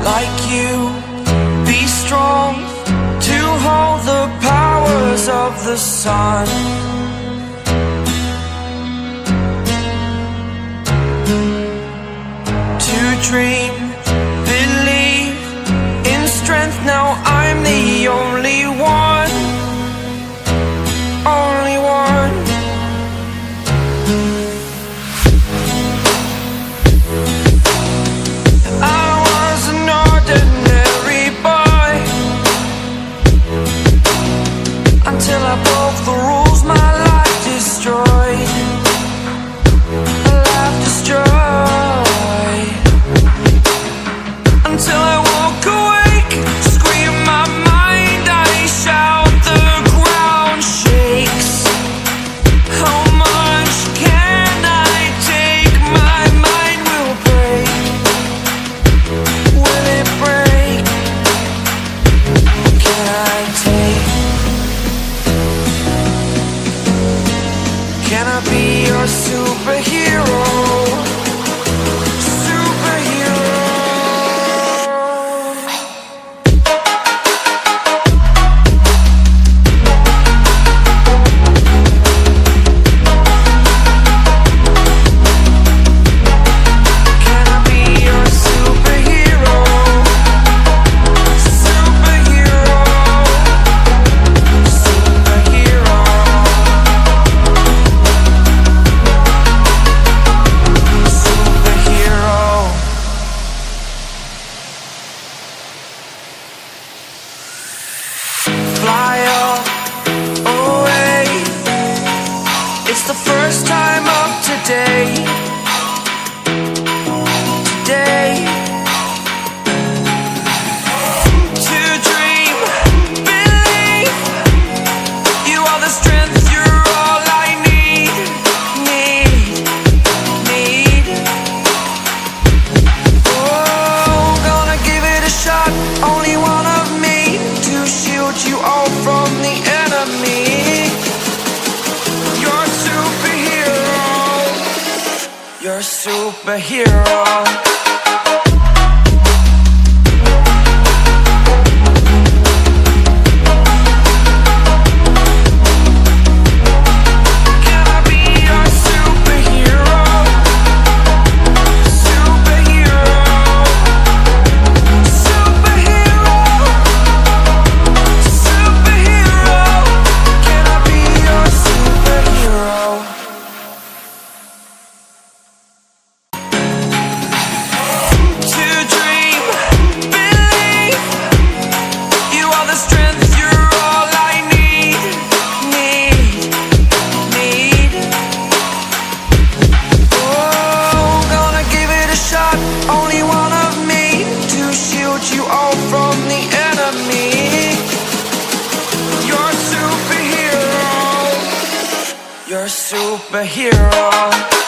like you, be strong to hold the powers of the sun. To dream, believe in strength. Now I'm the only one, only one. I was an ordinary boy until I broke the rules. My life destroyed, a life destroyed. Until I woke awake, scream my mind, I shout, the ground shakes. How much can I take? My mind will break. Will it break? Can I take? Can I be your superhero? Fly away. It's the first time of today. Today. To dream, believe. You are the strength, you're all I need. Oh, gonna give it a shot. Only one of me to shield you all from the enemy. You're a superhero. You're a superhero. Can I be your superhero? Superhero. Superhero. Superhero. Can I be your superhero? To dream, believe. You are the strength, you're all I need. Oh, gonna give it a shot. Only one of me to shield you all from the enemy. You're a superhero. You're a superhero.